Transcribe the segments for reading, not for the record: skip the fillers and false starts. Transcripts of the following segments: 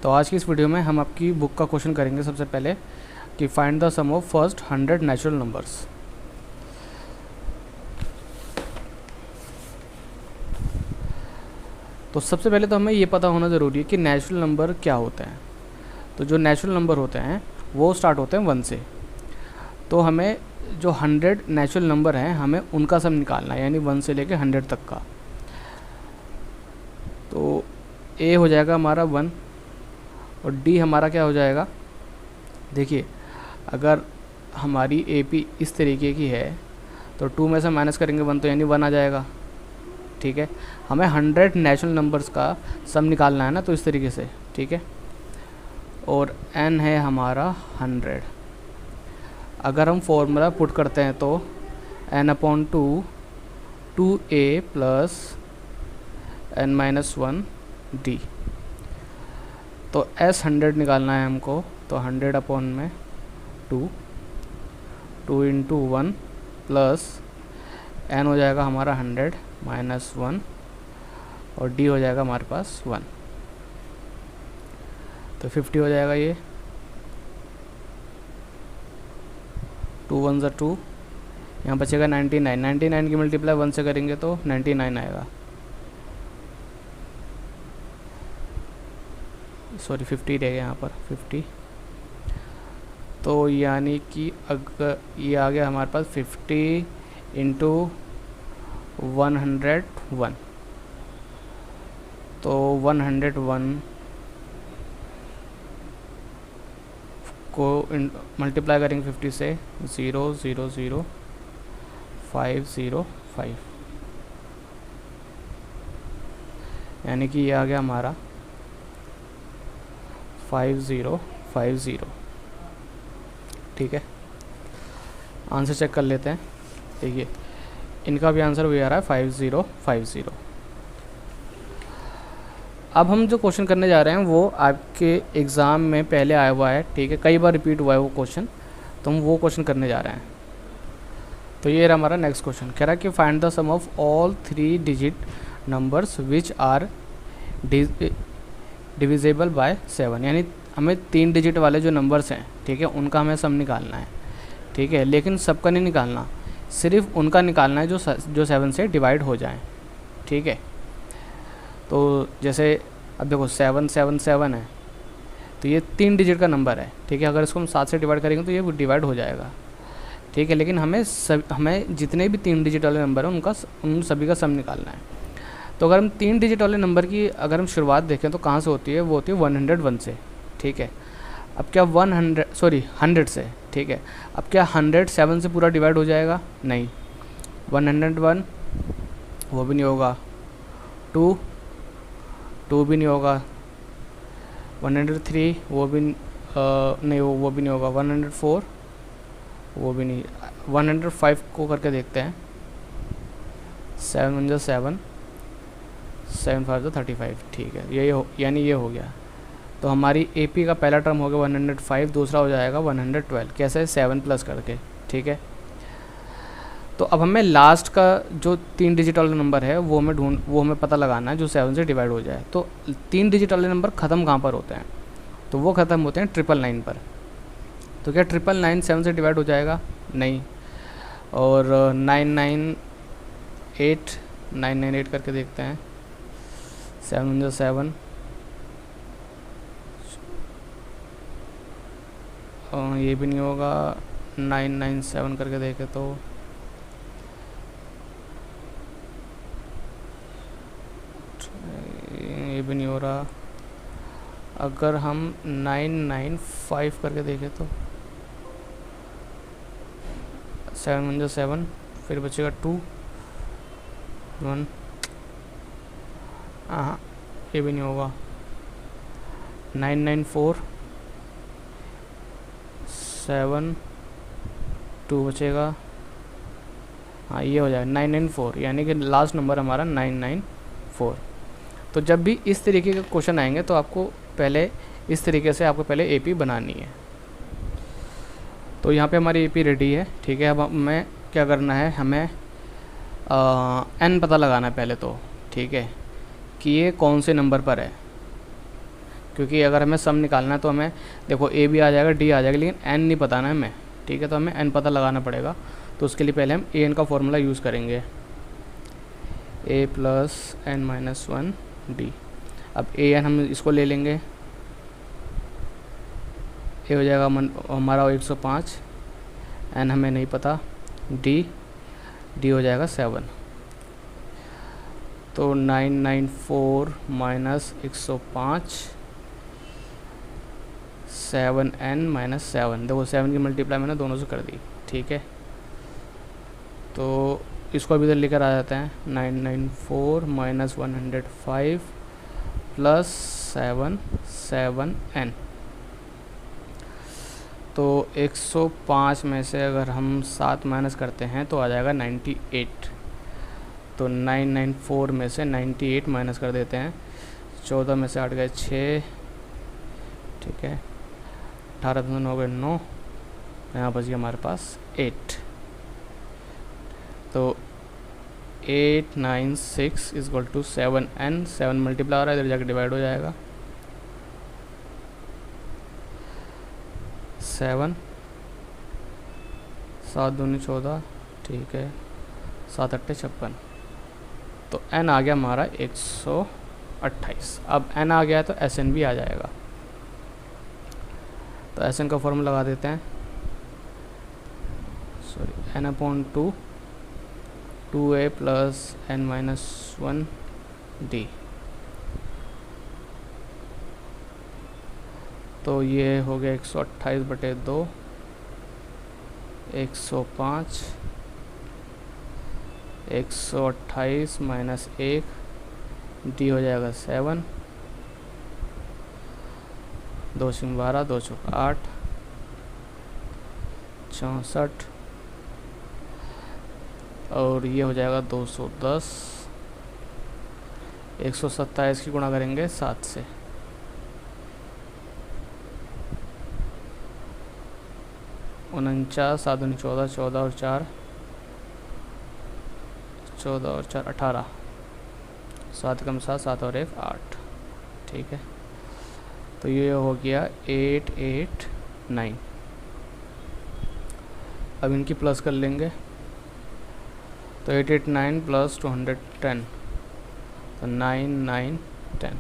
तो आज की इस वीडियो में हम आपकी बुक का क्वेश्चन करेंगे सबसे पहले कि find the sum of first 100 natural numbers. तो सबसे पहले तो हमें ये पता होना ज़रूरी है कि नेचुरल नंबर क्या होते हैं। तो जो नेचुरल नंबर होते हैं वो स्टार्ट होते हैं 1 से। तो हमें जो 100 नेचुरल नंबर हैं हमें उनका सम निकालना है, यानी 1 से लेके 100 तक का। तो ए हो जाएगा हमारा 1 और डी हमारा क्या हो जाएगा। देखिए अगर हमारी ए पी इस तरीके की है तो 2 में से माइनस करेंगे 1 तो यानी 1 आ जाएगा। ठीक है, हमें 100 नेचुरल नंबर्स का सम निकालना है ना, तो इस तरीके से। ठीक है, और n है हमारा 100। अगर हम फॉर्मूला पुट करते हैं तो n/2 2a plus n-1 d। तो s 100 निकालना है हमको, तो 100/2 2 इंटू 1 प्लस n हो जाएगा हमारा 100 -1 और d हो जाएगा हमारे पास 1, तो 50 हो जाएगा। ये 2 1 ज़ा 2, यहाँ बचेगा 99। 99 की मल्टीप्लाई 1 से करेंगे तो 99 आएगा। सॉरी 50 रहेगा यहाँ पर 50। तो यानी कि अगर ये आ गया हमारे पास 50 इंटू 101, तो 101 को मल्टीप्लाई करेंगे 50 से 0 0 0 5 0 5, यानी कि ये आ गया हमारा 5050। ठीक है, आंसर चेक कर लेते हैं। देखिए इनका भी आंसर वही आ रहा है 5050। अब हम जो क्वेश्चन करने जा रहे हैं वो आपके एग्ज़ाम में पहले आया हुआ है। ठीक है, कई बार रिपीट हुआ है वो क्वेश्चन, तो हम वो क्वेश्चन करने जा रहे हैं। तो ये रहा हमारा नेक्स्ट क्वेश्चन। कह रहा है कि find the sum of all 3 digit numbers which are divisible by 7। यानी हमें 3 डिजिट वाले जो नंबर्स हैं, ठीक है, उनका हमें सम निकालना है। ठीक है, लेकिन सबका नहीं निकालना, सिर्फ उनका निकालना है जो 7 से डिवाइड हो जाएं। ठीक है, तो जैसे अब देखो 7 7 7 है, तो ये 3 डिजिट का नंबर है। ठीक है, अगर इसको हम 7 से डिवाइड करेंगे तो ये डिवाइड हो जाएगा। ठीक है, लेकिन हमें जितने भी 3 डिजिट वाले नंबर हैं उन सभी का सम निकालना है। तो अगर हम 3 डिजिट वाले नंबर की अगर हम शुरुआत देखें तो कहाँ से होती है, वो होती है 101 से। ठीक है, अब क्या 100 से। ठीक है, अब क्या 100 7 से पूरा डिवाइड हो जाएगा? नहीं, 101 वो भी नहीं होगा, 2 भी नहीं होगा, 103 वो भी नहीं, वो भी नहीं होगा, 104 वो भी नहीं। 105 को करके देखते हैं। 7 1 7 7 5 35। ठीक है, यानी ये हो गया। तो हमारी एपी का पहला टर्म हो गया 105, दूसरा हो जाएगा 112। कैसे? 7 प्लस करके। ठीक है, तो अब हमें लास्ट का जो 3 डिजिट वाला नंबर है वो हमें पता लगाना है जो 7 से डिवाइड हो जाए। तो 3 डिजिट वाले नंबर ख़त्म कहाँ पर होते हैं? तो वो ख़त्म होते हैं 999 पर। तो क्या 999 7 से डिवाइड हो जाएगा? नहीं। और 998 करके देखते हैं। 7 1 7, ये भी नहीं होगा। 997 करके देखें तो ये भी नहीं हो रहा। अगर हम 995 करके देखें तो 7 1 7, फिर बचेगा 2 1, हाँ ये भी नहीं होगा। 994 7 2 बचेगा, हाँ ये हो जाएगा 994, यानी कि लास्ट नंबर हमारा 994। तो जब भी इस तरीके के क्वेश्चन आएंगे तो आपको पहले इस तरीके से आपको पहले एपी बनानी है। तो यहाँ पे हमारी एपी रेडी है। ठीक है, अब हमें क्या करना है, हमें एन पता लगाना है पहले तो। ठीक है, कि ये कौन से नंबर पर है। क्योंकि अगर हमें सम निकालना है तो हमें देखो ए भी आ जाएगा, डी आ जाएगा, लेकिन एन नहीं पता ना हमें, ठीक है। तो हमें एन पता लगाना पड़ेगा, तो उसके लिए पहले हम ए एन का फॉर्मूला यूज़ करेंगे, a plus n minus one d. अब ए एन हम इसको ले लेंगे, ए हो जाएगा हमारा 105, एन हमें नहीं पता, डी हो जाएगा 7। तो 994 माइनस 105 7n माइनस 7, देखो 7 की मल्टीप्लाई मैंने दोनों से कर दी, ठीक है। तो इसको अभी इधर लेकर आ जाते हैं, 994 माइनस 105 प्लस 7n। तो 105 में से अगर हम 7 माइनस करते हैं तो आ जाएगा 98। तो 994 में से 98 माइनस कर देते हैं, 14 में से 8 गए 6, ठीक है, 18 में हो गए 9, यहाँ बच गया हमारे पास 8। तो 896 is equal to 7n, 7 multiply हो रहा है, इधर जाकर डिवाइड हो जाएगा, 7 7 दूनी 14, ठीक है, 7 अट्ठे 56। तो n आ गया हमारा 128। अब n आ गया है तो एस एन भी आ जाएगा। तो एस एन का फॉर्मूला लगा देते हैं, sorry n/2 2a plus n minus 1 D. तो ये हो गया 128/2, 105, 128 माइनस 1, डी हो जाएगा 7, 2 सिंग 12, 2 चौक 8, 64, और ये हो जाएगा 210। 127 की गुणा करेंगे 7 से, 49, 7 दूनी 14, 14 और 4 14 और 4 18, 7 कम 7, 7 और 1 8, ठीक है। तो ये हो गया 889। अब इनकी प्लस कर लेंगे, तो 889 प्लस 210, तो 9910,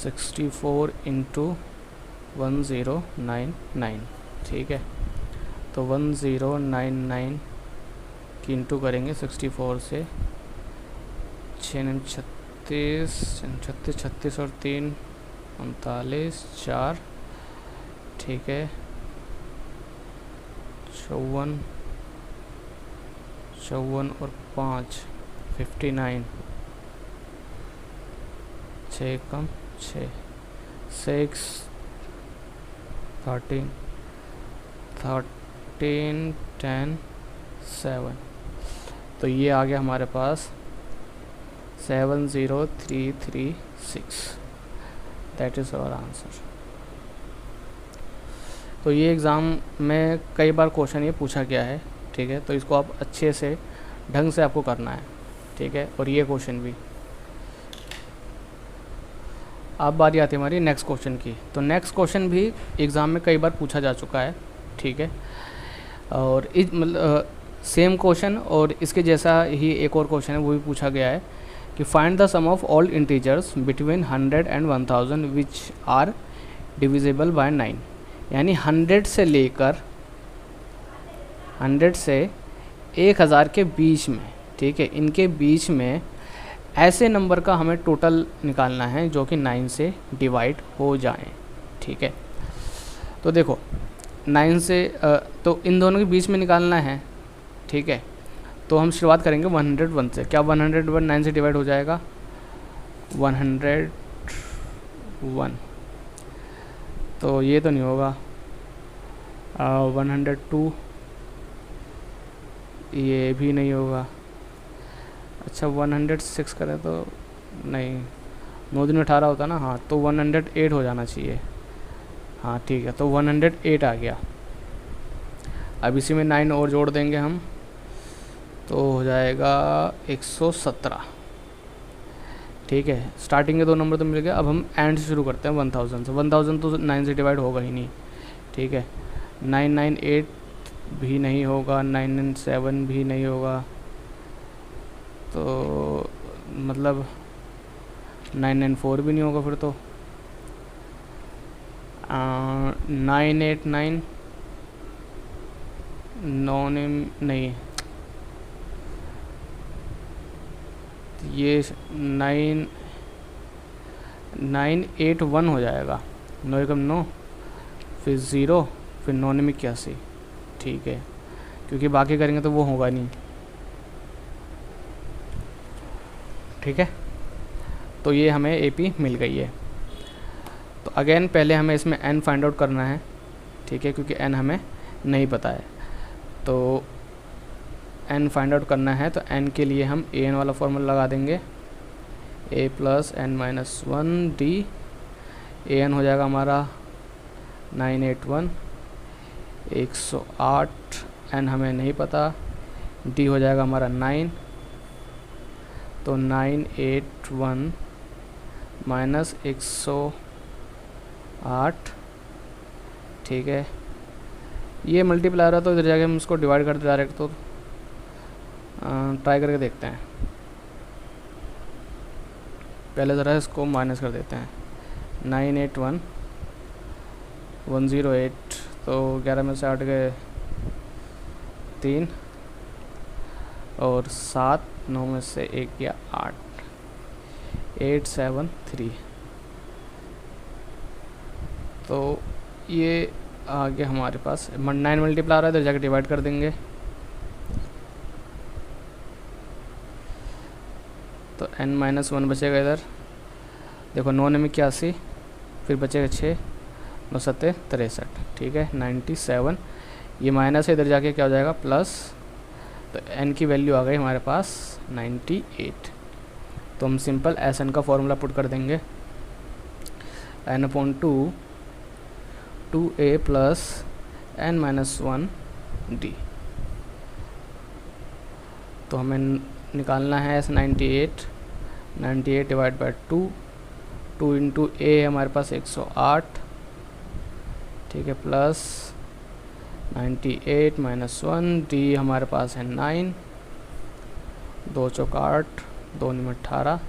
64 इंटू 1099, ठीक है। तो 1099 की इंटू करेंगे 64 से, 6 36 36 और 3 39 4, ठीक है, 54 और 5 59, 6 कम 6 6 13 13 10 7। तो ये आ गया हमारे पास 70336, दैट इज़ आवर आंसर। तो ये एग्ज़ाम में कई बार क्वेश्चन ये पूछा गया है, ठीक है। तो इसको आप अच्छे से ढंग से आपको करना है, ठीक है। और ये क्वेश्चन भी। अब बारी आती है हमारी नेक्स्ट क्वेश्चन की। तो नेक्स्ट क्वेश्चन भी एग्ज़ाम में कई बार पूछा जा चुका है, ठीक है। और इस मतलब सेम क्वेश्चन और इसके जैसा ही एक और क्वेश्चन है, वो भी पूछा गया है कि find the sum of all integers between 100 and 1000 which are divisible by 9। यानी 100 से लेकर 100 से 1000 के बीच में, ठीक है, इनके बीच में ऐसे नंबर का हमें टोटल निकालना है जो कि 9 से डिवाइड हो जाएं, ठीक है। तो देखो 9 से तो इन दोनों के बीच में निकालना है, ठीक है। तो हम शुरुआत करेंगे 101 से। क्या 101 9 से डिवाइड हो जाएगा? 101, तो ये तो नहीं होगा। 102, ये भी नहीं होगा। अच्छा 106 करें तो नहीं, 9 दिन में 18 होता ना, हाँ, तो 108 हो जाना चाहिए। हाँ ठीक है, तो 108 आ गया। अब इसी में 9 और जोड़ देंगे हम, तो हो जाएगा 117। ठीक है, स्टार्टिंग के 2 नंबर तो मिल गए। अब हम एंड से शुरू करते हैं 1000 से। 1000 तो 9 से डिवाइड होगा ही नहीं, ठीक है। 998 भी नहीं होगा, 997 भी नहीं होगा, तो मतलब 994 भी नहीं होगा फिर तो। 989 नहीं, ये 981 हो जाएगा। 9 एकम 9, फिर 0, फिर 9 में 81, ठीक है, क्योंकि बाकी करेंगे तो वो होगा नहीं, ठीक है। तो ये हमें एपी मिल गई है। तो अगेन पहले हमें इसमें एन फाइंड आउट करना है, ठीक है, क्योंकि एन हमें नहीं पता है। तो एन फाइंड आउट करना है, तो एन के लिए हम ए एन वाला फॉर्मूला लगा देंगे, ए plus n minus 1 D. A N हो जाएगा हमारा 981, 108, एन हमें नहीं पता, डी हो जाएगा हमारा 9, तो 981 माइनस 108, ठीक है। ये मल्टीप्लाई रहा तो इधर जाके हम इसको डिवाइड करते डायरेक्ट, तो ट्राई करके देखते हैं। पहले ज़रा इसको माइनस कर देते हैं। 981 108, तो 11 में से 8 गए 3, और 7, 9 में से 1 गया 8, 873। तो ये आगे हमारे पास 9 मल्टीप्लाई आ रहा है, इधर जाके डिवाइड कर देंगे, तो n माइनस 1 बचेगा इधर। देखो 9 में 81, फिर बचेगा 6, 9 7 63, ठीक है, 97। ये माइनस है, इधर जाके क्या हो जाएगा प्लस, तो n की वैल्यू आ गई हमारे पास 98। तो हम सिंपल एस एन का फॉर्मूला पुट कर देंगे, n/2 2a plus n minus 1 D. तो हमें निकालना है 98 डिवाइड बाई 2 इंटू ए हमारे पास 108, ठीक है, प्लस 98 माइनस 1 डी हमारे पास है 9, 2 चौक 8, 2 में 18,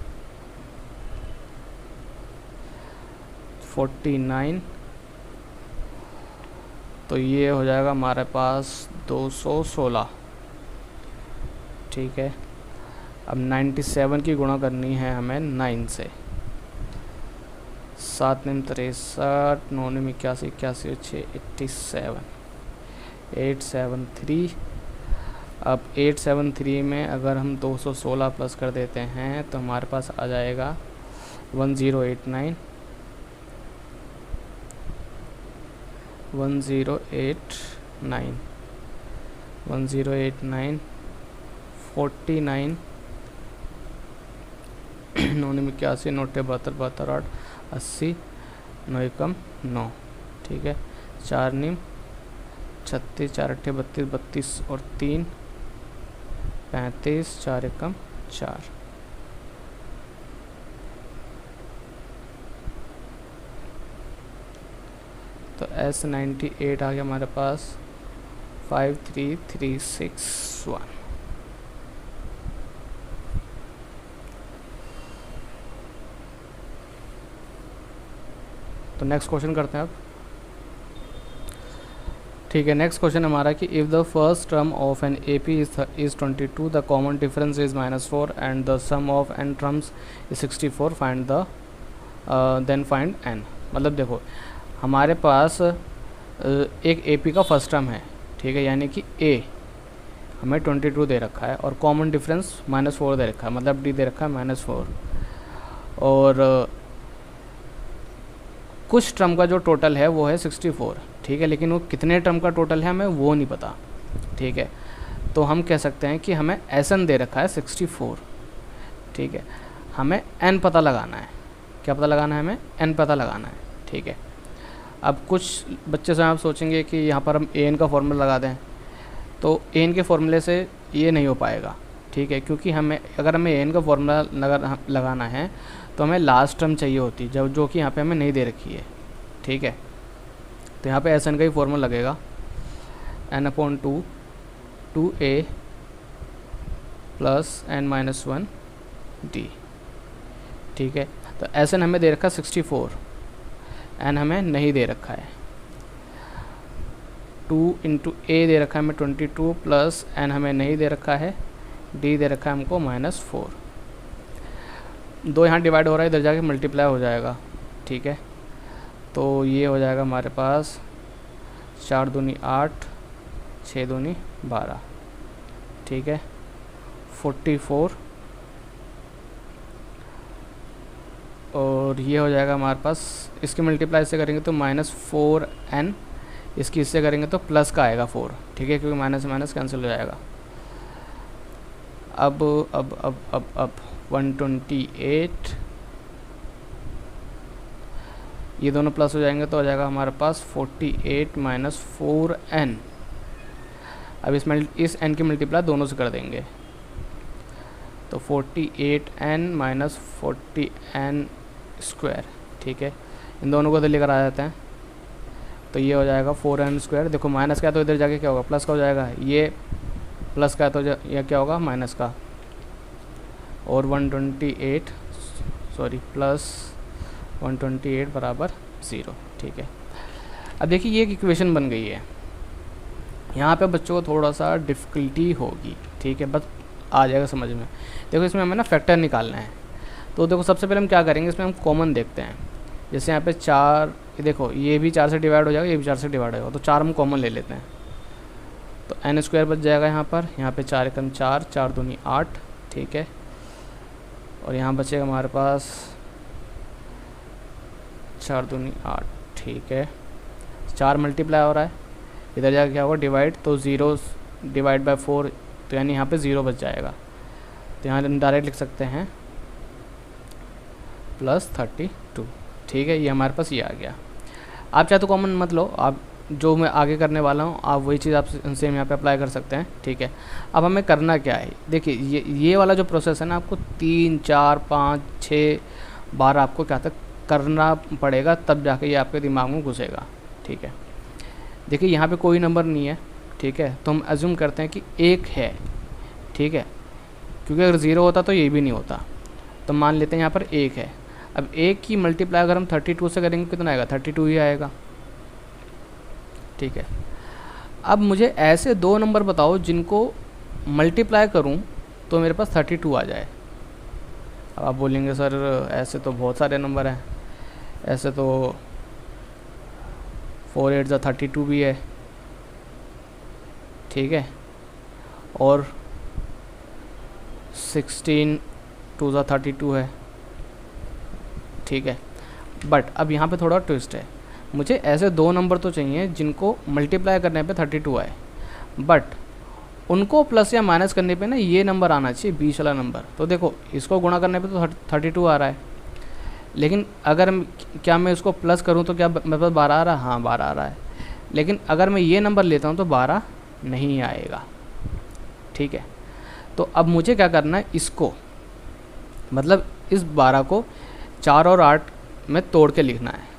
49। तो ये हो जाएगा हमारे पास 216, ठीक है। अब 97 की गुणा करनी है हमें 9 से, 7 9 63, 9 में 81, 81 6 87, 873। अब 873 में अगर हम 216 प्लस कर देते हैं तो हमारे पास आ जाएगा 1089, 1089, 1089, 49, 9 में 81, 9 72, 72 8 80, 9 एकम 9, ठीक है, 4 निम 36, 4 अट्ठे 32, 32 और 3 35, 4 एकम 4। तो S98 आ गया हमारे पास 53361। तो नेक्स्ट क्वेश्चन करते हैं अब, ठीक है। नेक्स्ट क्वेश्चन हमारा कि if the first term of N A P is 22, the common difference is -4 and the sum of N terms is 64, find the then find N. मतलब देखो हमारे पास एक ए पी का फर्स्ट टर्म है, ठीक है, यानी कि ए हमें 22 दे रखा है और कॉमन डिफरेंस -4 दे रखा है, मतलब डी दे रखा है -4, और कुछ टर्म का जो टोटल है वो है 64, ठीक है, लेकिन वो कितने टर्म का टोटल है हमें वो नहीं पता, ठीक है। तो हम कह सकते हैं कि हमें एस एन दे रखा है 64, ठीक है, हमें एन पता लगाना है। क्या पता लगाना है? हमें एन पता लगाना है, ठीक है। अब कुछ बच्चे से आप सोचेंगे कि यहाँ पर हम ए एन का फॉर्मूला लगा दें, तो ए एन के फॉर्मूले से ये नहीं हो पाएगा, ठीक है, क्योंकि हमें अगर हमें एन का फॉर्मूला लगाना है तो हमें लास्ट टर्म चाहिए होती है जो कि यहाँ पे हमें नहीं दे रखी है। ठीक है, तो यहाँ पे एस एन का ही फॉर्मूला लगेगा n/2 2a plus n-1 d। ठीक है, तो एस एन हमें दे रखा 64, एन हमें नहीं दे रखा है। 2 इंटू ए दे रखा है हमें 22 प्लस एन हमें नहीं दे रखा है, डी दे रखा है हमको -4। 2 यहाँ डिवाइड हो रहा है, इधर जाके मल्टीप्लाई हो जाएगा। ठीक है, तो ये हो जाएगा हमारे पास 4 दूनी 8, 6 दूनी 12। ठीक है, 44 और ये हो जाएगा हमारे पास, इसके मल्टीप्लाई से करेंगे तो -4n, इसकी इससे करेंगे तो प्लस का आएगा 4। ठीक है, क्योंकि माइनस से माइनस कैंसिल हो जाएगा। अब 128, ये दोनों प्लस हो जाएंगे तो हो जाएगा हमारे पास 48 माइनस 4n। अब इस n की मल्टीप्लाई दोनों से कर देंगे तो 48n माइनस 40n स्क्वायर। ठीक है, इन दोनों को तो लेकर आ जाते हैं तो ये हो जाएगा 4n स्क्वायर। देखो माइनस का तो इधर जाके क्या होगा, प्लस का हो जाएगा, ये प्लस का तो यह क्या होगा, माइनस का। और 128 सॉरी प्लस 128 बराबर 0। ठीक है, अब देखिए ये एक इक्वेशन बन गई है। यहाँ पे बच्चों को थोड़ा सा डिफ़िकल्टी होगी। ठीक है, बस आ जाएगा समझ में। देखो इसमें हमें ना फैक्टर निकालना है, तो देखो सबसे पहले हम क्या करेंगे, इसमें हम कॉमन देखते हैं। जैसे यहाँ पे 4, देखो ये भी 4 से डिवाइड हो जाएगा, ये भी 4 से डिवाइड होगा, तो 4 हम कॉमन ले लेते हैं तो n स्क्वायर बच जाएगा यहाँ पर। यहाँ पे 4 एकम 4, 4 दूनी 8। ठीक है, और यहाँ बचेगा हमारे पास 4 दूनी 8। ठीक है, 4 मल्टीप्लाई हो रहा है, इधर जाकर क्या होगा डिवाइड, तो 0 डिवाइड बाय 4, तो यानी यहाँ पे 0 बच जाएगा। तो यहाँ हम डायरेक्ट लिख सकते हैं +32। ठीक है, ये हमारे पास ये आ गया। आप चाहे तो कॉमन मत लो, आप जो मैं आगे करने वाला हूँ आप वही चीज़ आप सेम यहाँ पे अप्लाई कर सकते हैं। ठीक है, अब हमें करना क्या है, देखिए ये वाला जो प्रोसेस है ना, आपको 3, 4, 5, 6 बार आपको क्या तक करना पड़ेगा, तब जाके ये आपके दिमाग में घुसेगा। ठीक है, देखिए यहाँ पे कोई नंबर नहीं है। ठीक है, तो हम अज्यूम करते हैं कि 1 है। ठीक है, क्योंकि अगर 0 होता तो ये भी नहीं होता, तो मान लेते हैं यहाँ पर 1 है। अब 1 की मल्टीप्लाई अगर हम 32 से करेंगे कितना आएगा, 32 ही आएगा। ठीक है, अब मुझे ऐसे 2 नंबर बताओ जिनको मल्टीप्लाई करूं तो मेरे पास 32 आ जाए। अब आप बोलेंगे सर ऐसे तो बहुत सारे नंबर हैं, ऐसे तो 4 8 जा 32 भी है। ठीक है, और 16 2 जा 32 है। ठीक है, बट अब यहाँ पे थोड़ा ट्विस्ट है, मुझे ऐसे 2 नंबर तो चाहिए जिनको मल्टीप्लाई करने पे 32 आए, बट उनको प्लस या माइनस करने पे ना ये नंबर आना चाहिए, बीच वाला नंबर। तो देखो इसको गुणा करने पे तो 32 आ रहा है, लेकिन अगर क्या मैं इसको प्लस करूँ तो क्या मेरे पास 12 आ रहा है? हाँ 12 आ रहा है, लेकिन अगर मैं ये नंबर लेता हूँ तो 12 नहीं आएगा। ठीक है, तो अब मुझे क्या करना है, इसको मतलब इस 12 को 4 और 8 में तोड़ के लिखना है।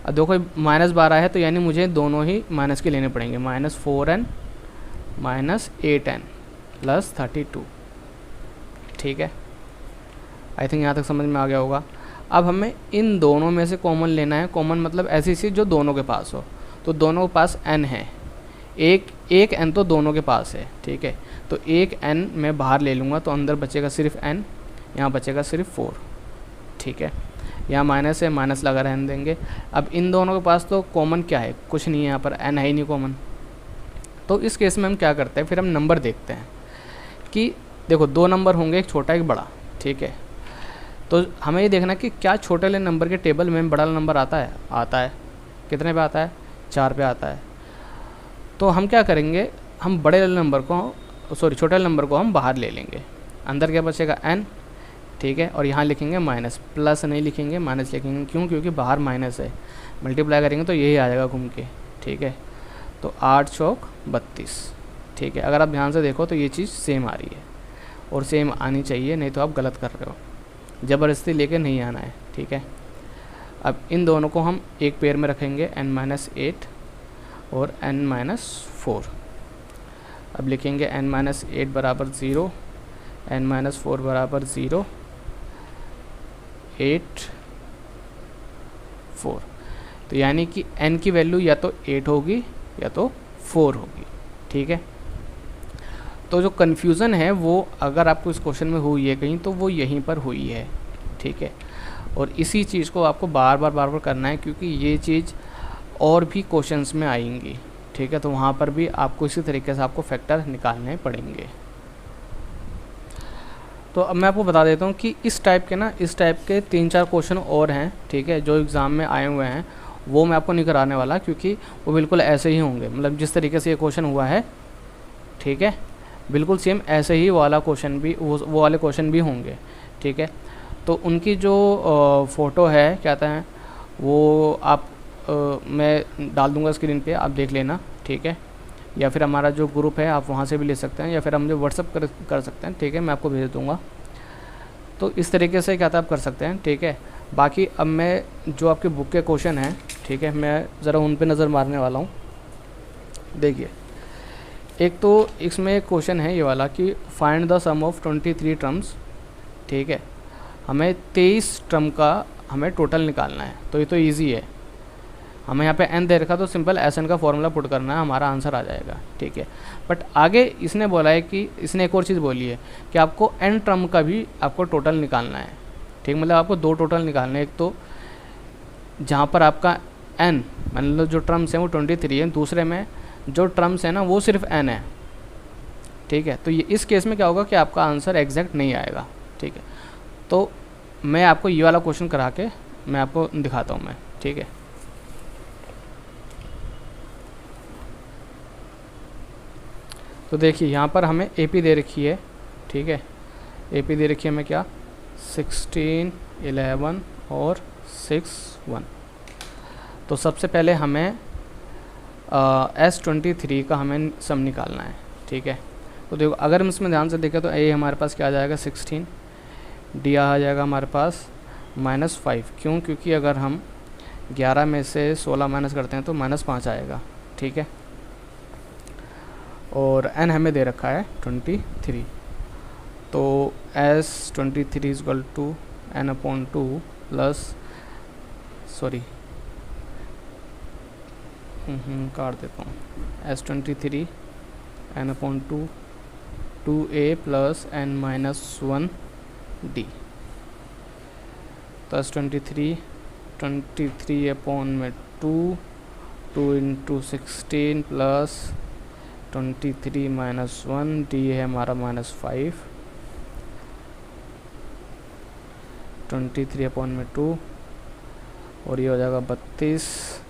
अब देखो -12 है तो यानी मुझे दोनों ही माइनस के लेने पड़ेंगे, -4n -8n +32। ठीक है, आई थिंक यहाँ तक समझ में आ गया होगा। अब हमें इन दोनों में से कॉमन लेना है। कॉमन मतलब ऐसी चीज़ जो दोनों के पास हो, तो दोनों के पास n है, एक n तो दोनों के पास है। ठीक है, तो एक n मैं बाहर ले लूँगा तो अंदर बचेगा सिर्फ n, यहाँ बचेगा सिर्फ 4। ठीक है, यहाँ माइनस है, माइनस लगा रहने देंगे। अब इन दोनों के पास तो कॉमन क्या है, कुछ नहीं है, यहाँ पर n है ही नहीं कॉमन। तो इस केस में हम क्या करते हैं, फिर हम नंबर देखते हैं कि देखो 2 नंबर होंगे, एक छोटा एक बड़ा। ठीक है, तो हमें ये देखना कि क्या छोटे वाले नंबर के टेबल में बड़ा नंबर आता है। कितने पे आता है? 4 पे आता है। तो हम क्या करेंगे, हम बड़े वाले नंबर को छोटे वाले नंबर को हम बाहर ले लेंगे, अंदर क्या बचेगा n। ठीक है, और यहाँ लिखेंगे माइनस, प्लस नहीं लिखेंगे, माइनस लिखेंगे। क्यों? क्योंकि बाहर माइनस है, मल्टीप्लाई करेंगे तो यही आ जाएगा घूम के। ठीक है, तो 8 चौक 32। ठीक है। अगर आप ध्यान से देखो तो ये चीज़ सेम आ रही है और सेम आनी चाहिए, नहीं तो आप गलत कर रहे हो, ज़बरदस्ती लेके नहीं आना है, ठीक है। अब इन दोनों को हम एक पेयर में रखेंगे n-8 और n-4। अब लिखेंगे n-8 बराबर 0, n-4 बराबर 0, 8 4। तो यानी कि n की वैल्यू या तो 8 होगी या तो 4 होगी, ठीक है। तो जो कन्फ्यूज़न है वो अगर आपको इस क्वेश्चन में हुई है कहीं, तो वो यहीं पर हुई है, ठीक है। और इसी चीज़ को आपको बार बार करना है, क्योंकि ये चीज़ और भी क्वेश्चंस में आएंगी, ठीक है। तो वहाँ पर भी आपको इसी तरीके से आपको फैक्टर निकालने पड़ेंगे। तो अब मैं आपको बता देता हूँ कि इस टाइप के 3-4 क्वेश्चन और हैं, ठीक है, जो एग्ज़ाम में आए हुए हैं, वो मैं आपको नहीं कराने वाला, क्योंकि वो बिल्कुल ऐसे ही होंगे, मतलब जिस तरीके से ये क्वेश्चन हुआ है, ठीक है, बिल्कुल सेम ऐसे ही वाला क्वेश्चन भी वो वाले क्वेश्चन भी होंगे, ठीक है। तो उनकी जो फ़ोटो है क्या कहते हैं वो आप मैं डाल दूंगा स्क्रीन पे, आप देख लेना, ठीक है। या फिर हमारा जो ग्रुप है आप वहाँ से भी ले सकते हैं, या फिर हम जो व्हाट्सअप कर सकते हैं, ठीक है, मैं आपको भेज दूँगा। तो इस तरीके से क्या था आप कर सकते हैं, ठीक है। बाकी अब मैं जो आपके बुक के क्वेश्चन हैं, ठीक है, मैं ज़रा उन पे नज़र मारने वाला हूँ। देखिए, एक तो इसमें एक क्वेश्चन है ये वाला कि find the sum of 23 terms, ठीक है। हमें 23 टर्म का हमें टोटल निकालना है, तो ये तो ईजी है। हमें यहाँ पे n दे रखा, तो सिंपल एस एन का फॉर्मूला पुट करना है, हमारा आंसर आ जाएगा, ठीक है। बट आगे इसने बोला है कि इसने एक और चीज़ बोली है कि आपको n टर्म का भी आपको टोटल निकालना है, ठीक। मतलब आपको 2 टोटल निकालने हैं, एक तो जहाँ पर आपका n मतलब जो टर्म्स हैं वो 23 है, दूसरे में जो टर्म्स है ना वो सिर्फ n है, ठीक है। तो ये इस केस में क्या होगा कि आपका आंसर एग्जैक्ट नहीं आएगा, ठीक है। तो मैं आपको ये वाला क्वेश्चन करा के मैं आपको दिखाता हूँ मैं, ठीक है। तो देखिए यहाँ पर हमें AP दे रखी है, ठीक है। AP दे रखी है हमें क्या 16, 11 और 6, 1। तो सबसे पहले हमें S23 का हमें सम निकालना है, ठीक है। तो देखो अगर हम इसमें ध्यान से देखें तो A हमारे पास क्या आ जाएगा 16, D आ जाएगा हमारे पास -5। क्यों? क्योंकि अगर हम 11 में से 16 माइनस करते हैं तो -5 आएगा, ठीक है। और n हमें दे रखा है 23, तो S23 equal to n/2 plus काट देता हूँ, S23 n/2 2a plus n-1d। तो S23 23/2 2 इंटू 16 प्लस 23 -1 d है हमारा -5, 23/2 और ये हो जाएगा 32।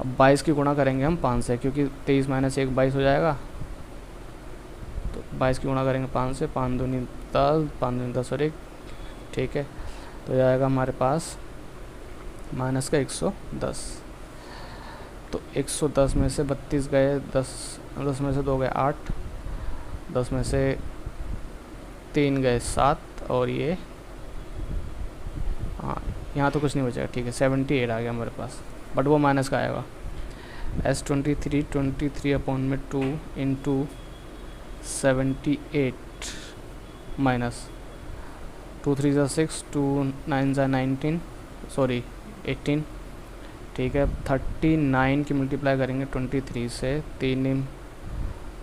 अब 22 की गुणा करेंगे हम 5 से, क्योंकि 23 - 1 22 हो जाएगा। तो 22 की गुणा करेंगे 5 से, 5 दूनी 10, 5 दूनी 10 और 1, ठीक है। तो जाएगा हमारे पास माइनस का 110। तो 110 में से 32 गए, 10 में से 2 गए 8, 10 में से 3 गए 7 और ये हाँ यहाँ तो कुछ नहीं बचेगा, ठीक है। 78 आ गया हमारे पास, बट वो माइनस का आएगा। S23 23/2 इंटू 78 माइनस 2 3 ज़ा 6, 2 9 ज़ा 18, ठीक है। 39 की मल्टीप्लाई करेंगे 23 से, 3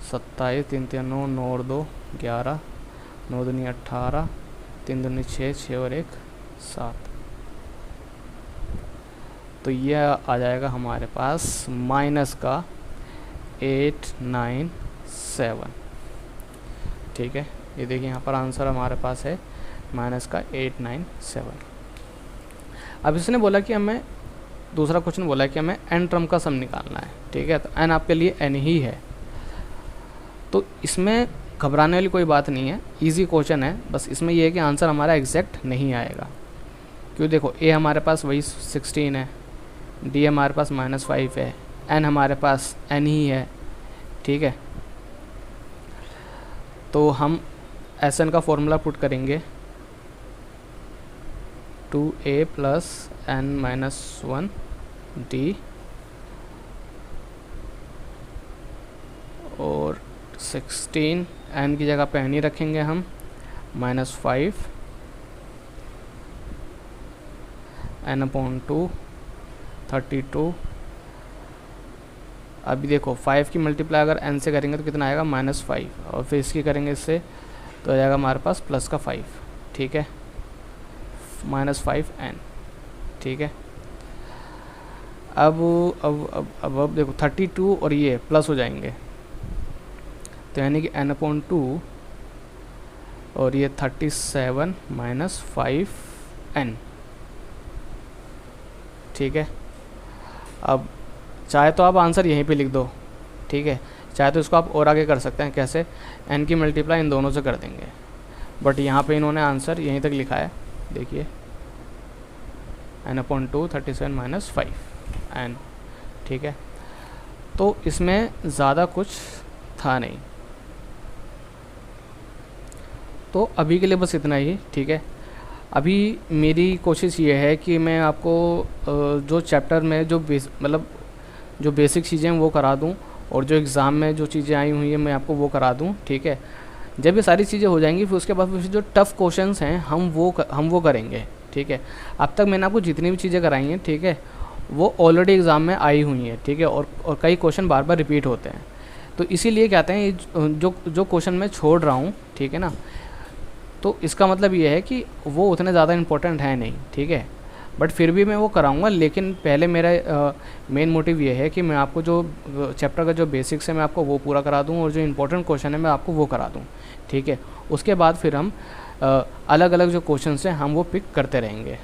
27, 3 3 9, 9 और 2 11, 9 दूनी 18, 3 दूनी 6, 6 और 1 7। तो यह आ जाएगा हमारे पास माइनस का 897, ठीक है। ये देखिए यहाँ पर आंसर हमारे पास है माइनस का 897। अब इसने बोला कि हमें दूसरा क्वेश्चन बोला है कि हमें n टर्म का सम निकालना है, ठीक है। तो n आपके लिए n ही है, तो इसमें घबराने वाली कोई बात नहीं है, इजी क्वेश्चन है। बस इसमें यह है कि आंसर हमारा एग्जैक्ट नहीं आएगा, क्यों देखो a हमारे पास वही 16 है, d हमारे पास -5 है, n हमारे पास n ही है, ठीक है। तो हम एस एन का फॉर्मूला पुट करेंगे 2a plus n minus 1 d और 16 n की जगह पे n ही रखेंगे हम -5 n/2 32। अभी देखो 5 की मल्टीप्लाई अगर n से करेंगे तो कितना आएगा -5, और फिर इसकी करेंगे इससे तो आ जाएगा हमारे पास प्लस का 5, ठीक है, -5n, ठीक है। अब देखो 32 और ये प्लस हो जाएंगे, तो यानी कि n/2 और ये 37 -5n, ठीक है। अब चाहे तो आप आंसर यहीं पे लिख दो, ठीक है, चाहे तो इसको आप और आगे कर सकते हैं, कैसे, n की मल्टीप्लाई इन दोनों से कर देंगे, बट यहाँ पे इन्होंने आंसर यहीं तक लिखा है, देखिए n/2 37 -5n, ठीक है। तो इसमें ज़्यादा कुछ था नहीं, तो अभी के लिए बस इतना ही, ठीक है। अभी मेरी कोशिश ये है कि मैं आपको जो चैप्टर में जो जो बेसिक चीज़ें हैं वो करा दूं, और जो एग्ज़ाम में जो चीज़ें आई हुई हैं मैं आपको वो करा दूं, ठीक है। जब ये सारी चीज़ें हो जाएंगी फिर उसके बाद फिर जो टफ़ क्वेश्चंस हैं हम वो करेंगे, ठीक है। अब तक मैंने आपको जितनी भी चीज़ें कराई हैं, ठीक है, वो ऑलरेडी एग्ज़ाम में आई हुई हैं, ठीक है, और कई क्वेश्चन बार बार रिपीट होते हैं, तो इसीलिए कहते हैं जो क्वेश्चन मैं छोड़ रहा हूँ, ठीक है ना, तो इसका मतलब ये है कि वो उतने ज़्यादा इम्पोर्टेंट है नहीं, ठीक है, बट फिर भी मैं वो कराऊंगा। लेकिन पहले मेरा मेन मोटिव ये है कि मैं आपको जो चैप्टर का जो बेसिक्स है मैं आपको वो पूरा करा दूं, और जो इम्पोर्टेंट क्वेश्चन है मैं आपको वो करा दूं, ठीक है। उसके बाद फिर हम अलग अलग जो क्वेश्चन हैं हम वो पिक करते रहेंगे।